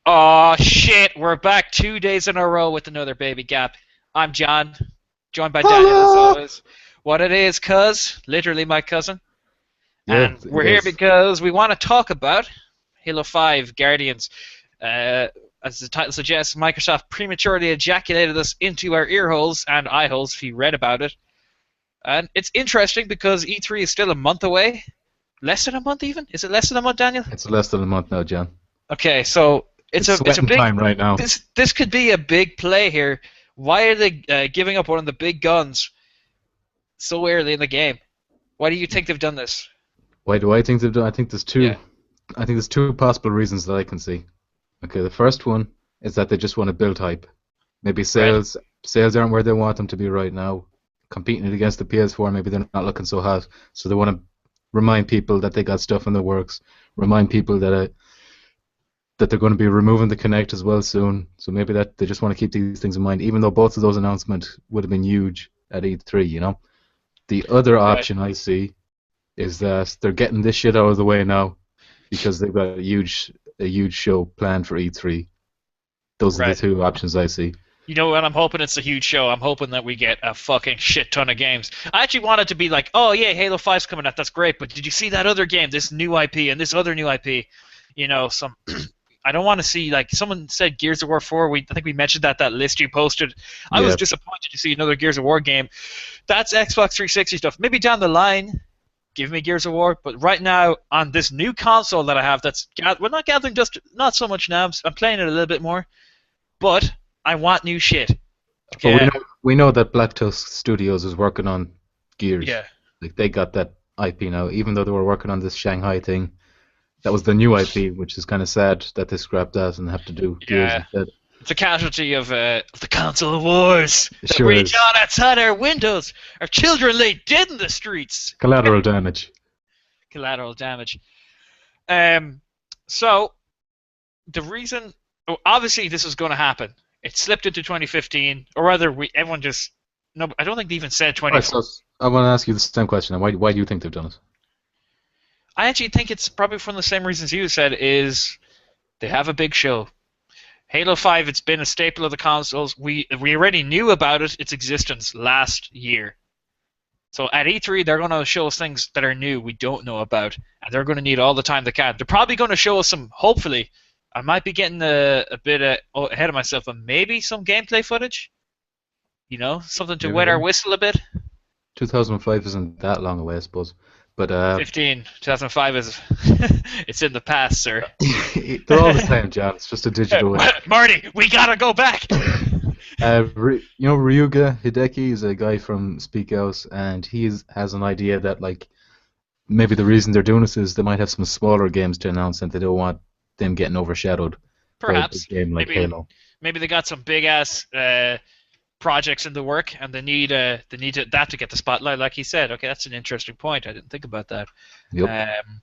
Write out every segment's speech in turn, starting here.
Oh shit, we're back 2 days in a row with another Baby Gap. I'm John, joined by Daniel as Hello! always. What it is, cuz, literally my cousin. Yeah, And it we're here is. because we want to talk about Halo 5 Guardians. Uh, as the title suggests, Microsoft prematurely ejaculated us into our ear holes and eye holes if you read about it. And it's interesting because E3 is still a month away. Less than a month even? Is it less than a month, Daniel? It's less than a month now, John. Okay, so It's it's a sweating big time right now. this could be a big play here. Why are they giving up one of the big guns so early in the game? Why do you think they've done this? Why do I think they've done? Yeah, I think there's two possible reasons that I can see. Okay, the first one is that they just want to build hype. Maybe right. sales aren't where they want them to be right now. Competing against the PS4, maybe they're not looking so hot. So they want to remind people that they got stuff in the works. Remind people that they're going to be removing the Connect as well soon. So maybe that they just want to keep these things in mind, even though both of those announcements would have been huge at E3, you know? The other Right. option I see is that they're getting this shit out of the way now because they've got a huge show planned for E3. Those are the Right. two options I see. You know what? I'm hoping it's a huge show. I'm hoping that we get a fucking shit ton of games. I actually wanted to be like, oh yeah, Halo 5's coming out. That's great. But did you see that other game? This new IP and this other new IP. Some. I don't want to see like someone said Gears of War 4. I think we mentioned that list you posted. I was Yeah, disappointed to see another Gears of War game. That's Xbox 360 stuff. Maybe down the line, give me Gears of War. But right now on this new console that I have, we're not gathering dust. Not so much now. I'm playing it a little bit more. But I want new shit. but we Okay. know that Black Tusk Studios is working on Gears. Yeah. Like they got that IP now, even though they were working on this Shanghai thing. That was the new IP, which is kind of sad that they scrapped that and have to do Gears Yeah. instead. It's a casualty of the console wars It that sure rage is. on outside our windows. Our children lay dead in the streets. Collateral damage. Collateral damage. Um. So the reason, obviously, this was going to happen. It slipped into 2015, or rather, everyone just no. I don't think they even said All right, 24. so I want to ask you the same question. Why do you think they've done it? I actually think it's probably from the same reasons you said. Is they have a big show. Halo 5, it's been a staple of the consoles. We already knew about its existence last year. So at E3, they're going to show us things that are new we don't know about, and they're going to need all the time they can. They're probably going to show us some, hopefully, I might be getting a bit ahead of myself, but maybe some gameplay footage? Something to wet our Maybe whistle a bit? 2005 isn't that long away, I suppose. But 15, 2005 is, it's in the past, sir. they're all the same, John. It's just a digital age. Marty, we gotta go back! Ryuga Hideki is a guy from Speak Out, and has an idea that like maybe the reason they're doing this is they might have some smaller games to announce, and they don't want them getting overshadowed by a big Perhaps. game like Maybe Halo. maybe they got some big ass projects in the work, and they need that to get the spotlight, like he said. Okay, that's an interesting point. I didn't think about that. Yep. Um,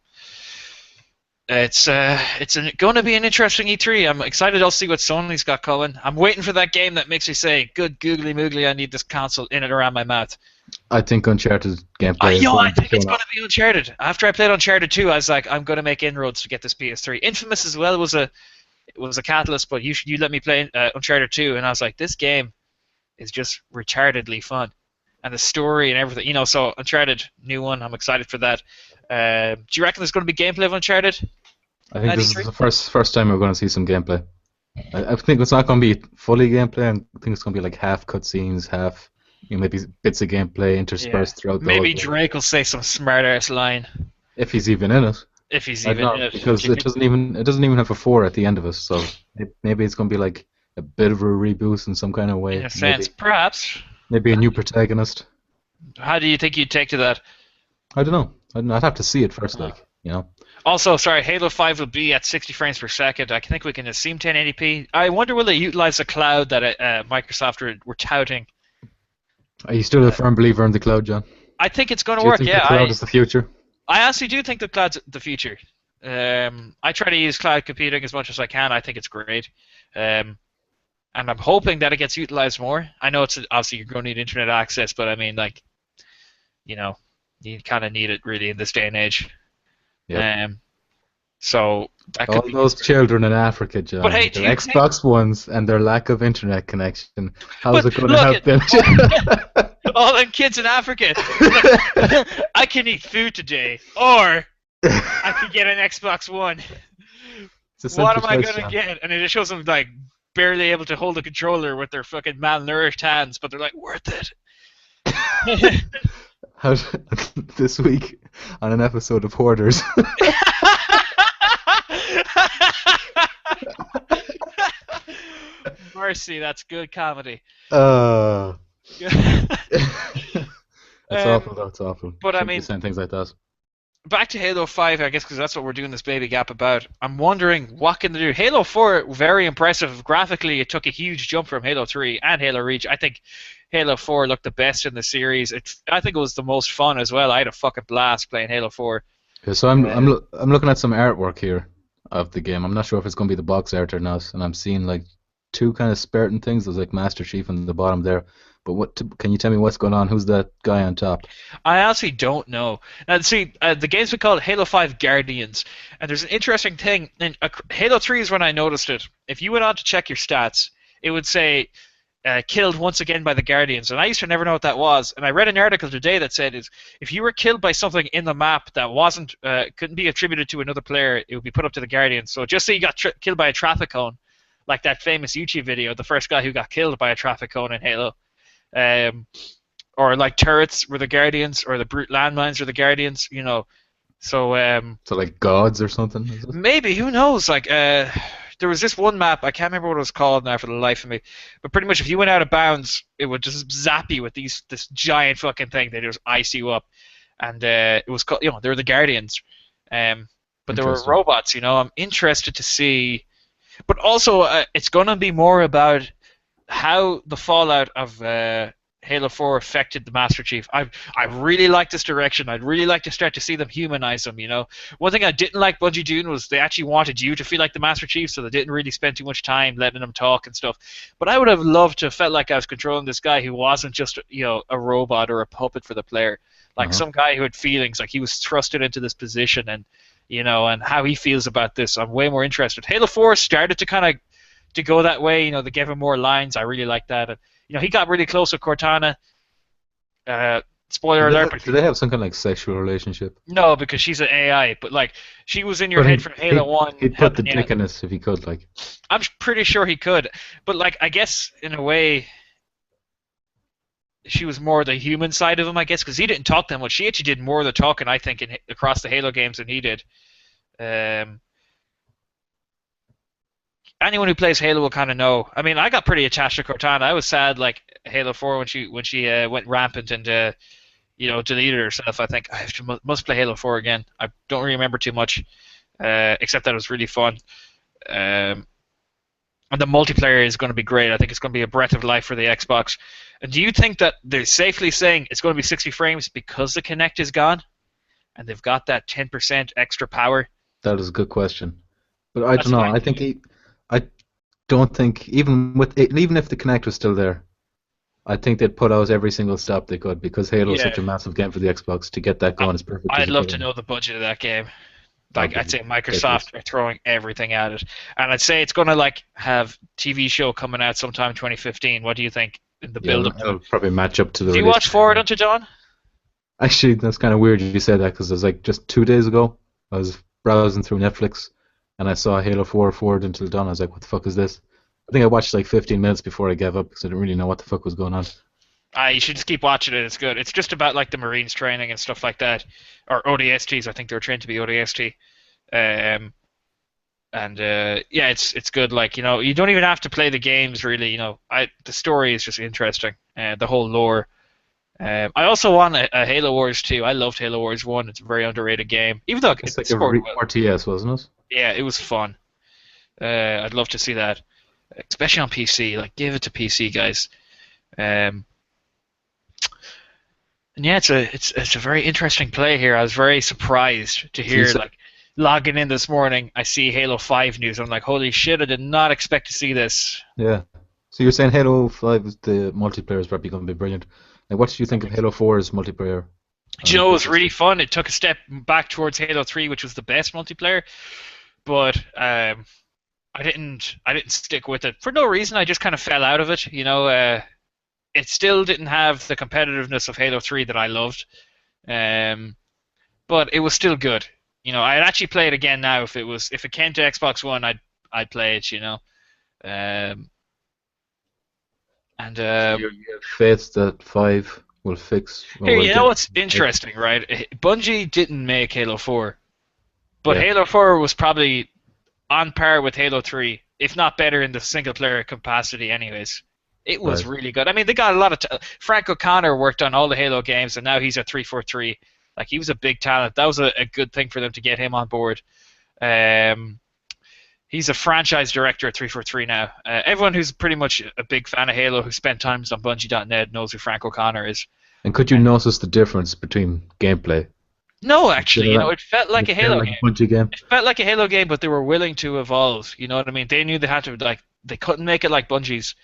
it's going to be an interesting E3. I'm excited. I'll see what Sony's got coming. I'm waiting for that game that makes me say, "Good googly moogly, I need this console in and around my mouth." I think Uncharted gameplay is Yo, I going to be think it's shown going off. to be Uncharted. After I played Uncharted 2, I was like, I'm going to make inroads to get this PS3. Infamous as well was a catalyst, but you let me play Uncharted 2, and I was like, this game is just retardedly fun, and the story and everything. So Uncharted, new one. I'm excited for that. Do you reckon there's going to be gameplay of Uncharted I think at this is E3? the first time we're going to see some gameplay. I think it's not going to be fully gameplay. I think it's going to be like half cutscenes, half maybe bits of gameplay Yeah. interspersed throughout the whole Maybe thing. Drake will say some smart ass line If he's even in it. if he's I don't even in know it. Do because you think? it doesn't even have a four at the end of it. So maybe it's going to be like a bit of a reboot in some kind of In way. a sense, Maybe perhaps. a new protagonist. How do you think you'd take to that? I don't know. I'd have to see it first, Huh. like you know. Also, sorry, Halo 5 will be at 60 frames per second. I think we can assume 1080p. I wonder will they utilize the cloud that Microsoft were touting. Are you still a firm believer in the cloud, John? I think it's going to Do you work. think the Yeah, cloud is the future? I honestly do think the cloud's the future. I try to use cloud computing as much as I can. I think it's great. Um, and I'm hoping that it gets utilized more. I know it's obviously you're going to need internet access, but I mean, like, you know, you kind of need it really in this day and age. Yep. Um, So that could All be those interesting. children in Africa, But John, hey, with do their you think? Xbox Ones and their lack of internet connection, how's But it going to look help at them? all them kids in Africa. Like, I can eat food today, or I could get an Xbox One. It's a What simple am I choice, gonna John. get? And it just shows them like barely able to hold a controller with their fucking malnourished hands, but they're like worth it. How, this week on an episode of Hoarders. Mercy, that's good comedy. uh, that's um, awful. That's awful. but I Shouldn't be mean, saying things like that. back to Halo 5, I guess, because that's what we're doing this baby gap about. I'm wondering what can they do. Halo 4, very impressive graphically. It took a huge jump from Halo 3 and Halo Reach. I think Halo 4 looked the best in the series. I think it was the most fun as well. I had a fucking blast playing Halo 4. Yeah, so I'm looking at some artwork here of the game. I'm not sure if it's going to be the box art or not, and I'm seeing like two kind of Spartan things. There's like Master Chief on the bottom there. But can you tell me what's going on? Who's that guy on top? I honestly don't know. Now, see, the game's been called Halo 5 Guardians, and there's an interesting thing. In Halo 3 is when I noticed it. If you went on to check your stats, it would say killed once again by the Guardians, and I used to never know what that was. And I read an article today that said is if you were killed by something in the map that wasn't couldn't be attributed to another player, it would be put up to the Guardians. So just say you got killed by a traffic cone, like that famous YouTube video, the first guy who got killed by a traffic cone in Halo. Um, or like turrets were the Guardians, or the brute landmines were the Guardians, you know. So So like gods or something? Is it? maybe, who knows? Like there was this one map, I can't remember what it was called now for the life of me, but pretty much if you went out of bounds, it would just zap you with this giant fucking thing. They just ice you up, and it was called, they were the Guardians, um, but they were Interesting. robots. I'm interested to see, but also it's going to be more about how the fallout of Halo 4 affected the Master Chief. I really like this direction. I'd really like to start to see them humanize him. One thing I didn't like Bungie doing was they actually wanted you to feel like the Master Chief, so they didn't really spend too much time letting him talk and stuff. But I would have loved to have felt like I was controlling this guy who wasn't just a robot or a puppet for the player, like Uh-huh. some guy who had feelings, like he was thrusted into this position and how he feels about this. I'm way more interested. Halo 4 started to kind of to go that way. They gave him more lines. I really like that. And, he got really close with Cortana. Spoiler alert, but Do they have some kind of like sexual relationship? no, because she's an AI. But like, she was in your But head from Halo One, he'd put the helping you out. dick in us if he could, like. I'm pretty sure he could. But like, I guess in a way, she was more the human side of him. I guess because he didn't talk that much. She actually did more of the talking, I think, across the Halo games than he did. Um, Anyone who plays Halo will kind of know. I mean, I got pretty attached to Cortana. I was sad like Halo 4 when she went rampant and deleted herself. I think I have to, must play Halo 4 again. I don't really remember too much, except that it was really fun. Um, and the multiplayer is going to be great. I think it's going to be a breath of life for the Xbox. And do you think that they're safely saying it's going to be 60 frames because the Kinect is gone and they've got that 10% extra power? That is a good question. But I That's don't know. what I I think I don't think even if the Kinect was still there, I think they'd put out every single stop they could because Halo is yeah. such a massive game for the Xbox to get that going as perfect as I'd you love to can. know the budget of that game. That Like would I'd be say ridiculous. Microsoft are throwing everything at it, and I'd say it's gonna like have TV show coming out sometime 2015. What do you think in the Yeah, build up to it'll it? probably match up to the Do you release watch date. Forward Unto Dawn? Actually, that's kind of weird you said that because it was like just 2 days ago, I was browsing through Netflix and I saw Halo 4 Forward Until Dawn. I was like, what the fuck is this? I think I watched like 15 minutes before I gave up because I didn't really know what the fuck was going on. You should just keep watching it. It's good. It's just about like the Marines training and stuff like that, or ODSTs. I think they were trained to be ODST. Um, and yeah, it's good. Like you don't even have to play the games really. The story is just interesting. The whole lore. I also want a Halo Wars 2. I loved Halo Wars 1. It's a very underrated game. Even though It's it like a scored well. RTS, wasn't it? Yeah, it was fun. I'd love to see that, especially on PC. Like, give it to PC guys. Um, and yeah, it's a very interesting play here. I was very surprised to So you hear said, like logging in this morning. I see Halo 5 news. I'm like, holy shit! I did not expect to see this. yeah. So you're saying Halo 5 the multiplayer is probably going to be brilliant. Like, what did you think of Halo 4's multiplayer Do on you the know, it was PC really stuff? fun. It took a step back towards Halo 3, which was the best multiplayer. but I didn't stick with it for no reason. I just kind of fell out of it. It still didn't have the competitiveness of Halo 3 that I loved, um, but it was still good. I'd actually play it again now if it came to Xbox One, I'd play it. Um, and So you have faith that 5 will fix or Here, will you know get. what's interesting, right? Bungie didn't make Halo 4, but Yeah, Halo 4 was probably on par with Halo 3, if not better in the single player capacity, anyways. It was right. really good. I mean, they got a lot of. Frank O'Connor worked on all the Halo games, and now he's at 343. Like, he was a big talent. That was a good thing for them to get him on board. Um, he's a franchise director at 343 now. Everyone who's pretty much a big fan of Halo who spent times on Bungie.net knows who Frank O'Connor is. And could you And notice the difference between gameplay? no, Did you actually, feel that? it felt Did like it a feel Halo like game. a Bungie game? It felt like a Halo game, but they were willing to evolve. You know what I mean? They knew they had to they couldn't make it like Bungie's,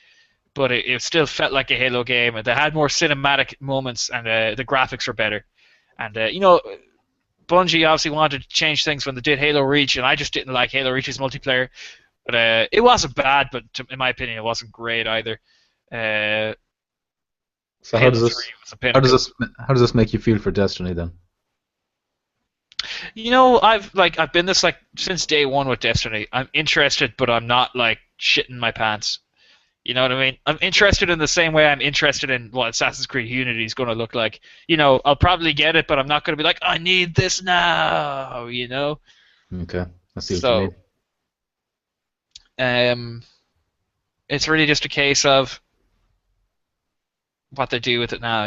but it still felt like a Halo game, and they had more cinematic moments, and the graphics were better. And Bungie obviously wanted to change things when they did Halo Reach, and I just didn't like Halo Reach's multiplayer. But it wasn't bad, but in my opinion, it wasn't great either. Uh, So how Halo does 3 this was a how does pinnacle. this how does this make you feel for Destiny then? I've been this like since day one with Destiny. I'm interested, but I'm not like shitting my pants. You know what I mean? I'm interested in the same way I'm interested in what Assassin's Creed Unity is going to look like. I'll probably get it, but I'm not going to be like, I need this now. Okay, I see what you So, mean. um, it's really just a case of what they do with it now.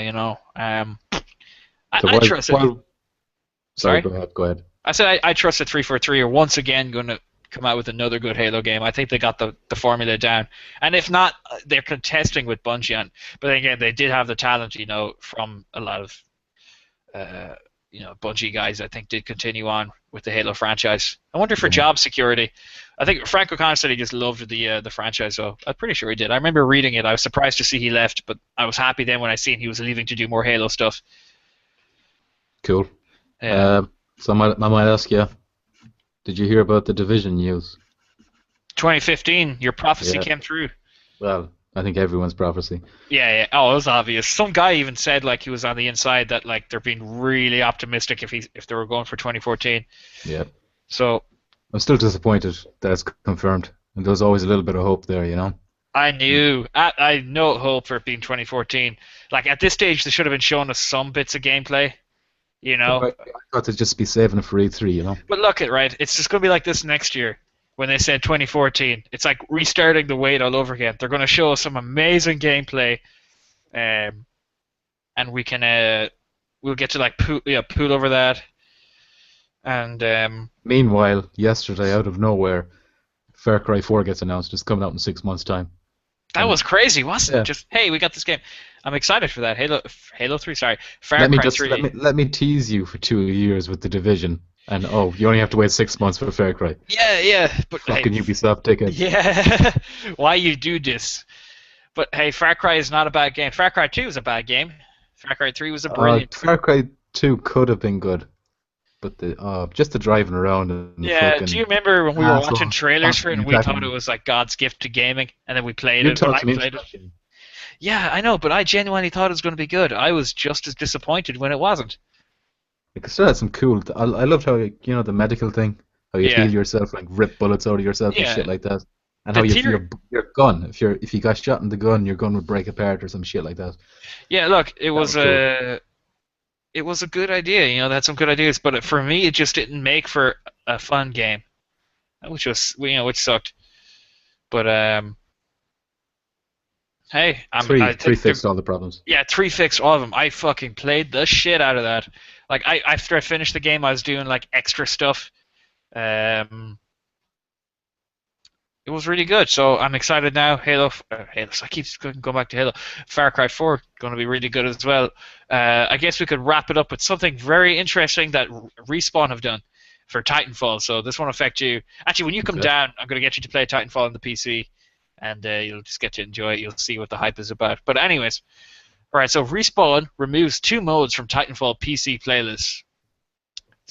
So I trust it. sorry, Sorry? go ahead, go ahead. I said I trust that 343 are once again going to come out with another good Halo game. I think they got the formula down, and if not, they're contesting with Bungie. But then again, they did have the talent, from a lot of uh, Bungie guys. I think did continue on with the Halo franchise. I wonder for Yeah, job security. I think Frank O'Connor said he just loved the franchise, so I'm pretty sure he did. I remember reading it. I was surprised to see he left, but I was happy then when I seen he was leaving to do more Halo stuff. cool. Um, Um, so I might ask you, did you hear about the Division news? 2015, your prophecy Yeah. came true. Well, I think everyone's prophecy. Yeah, yeah. Oh, it was obvious. Some guy even said like he was on the inside that like they're being really optimistic if they were going for 2014. Yeah. So I'm still disappointed that it's confirmed. And there's always a little bit of hope there, you know? I had no hope for it being 2014. Like at this stage, they should have been showing us some bits of gameplay, you know. I thought they'd just be saving it for E3, you know? But look at right, it's just gonna be like this next year when they said 2014. It's like restarting the wait all over again. They're gonna show us some amazing gameplay, um, and we'll get to like pool over that. And Meanwhile, yesterday, out of nowhere, Far Cry 4 gets announced. It's coming out in 6 months' time. that And was crazy, wasn't it? yeah, Just hey, we got this game. I'm excited for that. Halo 3, sorry, Far let me Cry just let 3. me let me tease you for 2 years with the Division, and oh, you only have to wait 6 months for Far Cry. Yeah, yeah, but hey, Fucking Ubisoft ticket. yeah, why you do this? But hey, Far Cry is not a bad game. Far Cry 2 is a bad game. Far Cry 3 was a brilliant. Far Cry 2 could have been good, but just the driving around and the Yeah, do you fucking remember when we were watching assholes trailers for it constantly and we attacking thought it you. was like God's gift to gaming, and then we played You it. Well, I talked me into played it. that game. Yeah, I know, but I genuinely thought it was going to be good. I was just as disappointed when it wasn't. It still had some cool. I loved how you know the medical thing, how you Yeah, heal yourself, like rip bullets out of yourself and yeah. shit like that, and The how theory, your gun, if you got shot in the gun, your gun would break apart or some shit like that. yeah. Look, That was cool. it was a good idea. They had some good ideas, but for me, it just didn't make for a fun game, which sucked. But hey, I Three think they're fixed all the problems. yeah, 3 fixed all of them. I fucking played the shit out of that. Like after I finished the game, I was doing like extra stuff. Um, it was really good. So I'm excited now. Halo. I keep going back to Halo. Far Cry 4 going to be really good as well. I guess we could wrap it up with something very interesting that Respawn have done for Titanfall. So this won't affect you. Actually, when you come Okay. down, I'm going to get you to play Titanfall on the PC, and you'll just get to enjoy it. You'll see what the hype is about. But anyways, all right. So Respawn removes 2 modes from Titanfall PC playlists.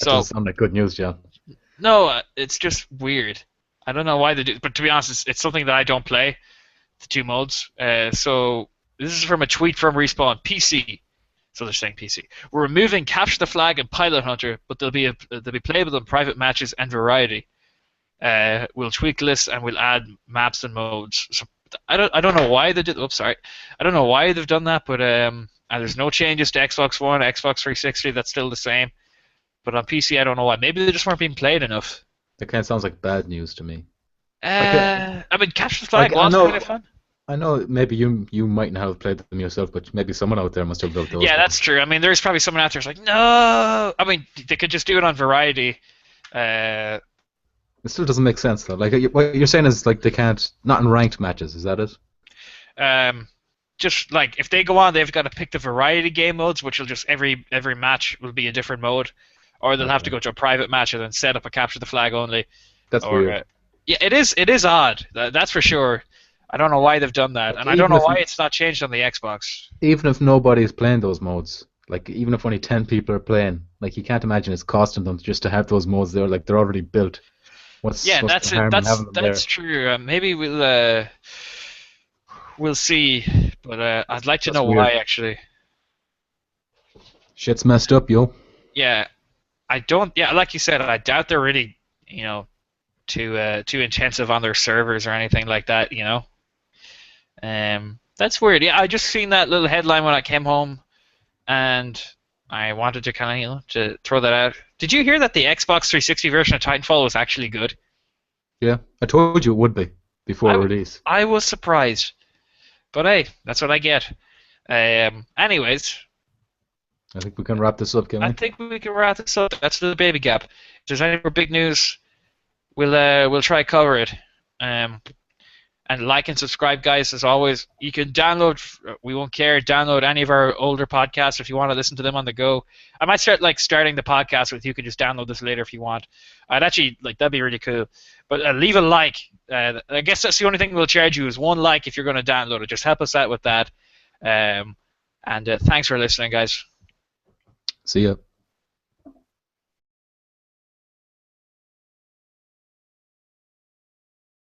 That So doesn't sound like good news, John. No, it's just weird. I don't know why they do, but to be honest, it's something that I don't play. The two modes. So this is from a tweet from Respawn PC. So they're saying PC. We're removing Capture the Flag and Pilot Hunter, but they'll be playable in private matches and variety. We'll tweak lists and we'll add maps and modes. So I don't know why they did. Oops, sorry. I don't know why they've done that, but and there's no changes to Xbox One, Xbox 360. That's still the same. But on PC, I don't know why. Maybe they just weren't being played enough. That kind of sounds like bad news to me. Like, uh, I mean, Capture the Flag like was kind of fun. I know maybe you mightn't have played them yourself, but maybe someone out there must have loved those Yeah, that's ones. true. I mean, there's probably someone out there who's like, no. I mean, they could just do it on Variety. Uh, It still doesn't make sense though. Like what you're saying is like they can't not in ranked matches. Is that it? um, just like if they go on, they've got to pick the Variety game modes, which will just every match will be a different mode, or they'll have to Okay, go to a private match and then set up a Capture the Flag only. that's Or weird. yeah, it is odd. That's for sure. I don't know why they've done that, Like and I don't know why it's not changed on the Xbox. even if nobody's playing those modes, like even if only 10 people are playing, like you can't imagine it's costing them just to have those modes there. Like they're already built. Yeah, What's that's the it. harm in That's having them that's there? true. Maybe we'll see, but I'd like to That's know why weird. actually. Shit's messed up, yo. Yeah, I don't. Yeah, like you said, I doubt they're really, you know, too intensive on their servers or anything like that. That's weird. Yeah, I just seen that little headline when I came home, and I wanted to kind of to throw that out. Did you hear that the Xbox 360 version of Titanfall was actually good? Yeah, I told you it would be I before release. I was surprised, but hey, that's what I get. Anyways, I think we can wrap this up, can I we? think we can wrap this up. That's the baby gap. If there's any more big news, we'll try cover it. Um, and like and subscribe, guys. As always, you can download. We won't care. Download any of our older podcasts if you want to listen to them on the go. I might start starting the podcast with you can just download this later if you want. I'd actually like that'd be really cool. But leave a like. I guess that's the only thing we'll charge you is one like if you're going to download it. Just help us out with that. And thanks for listening, guys. See ya.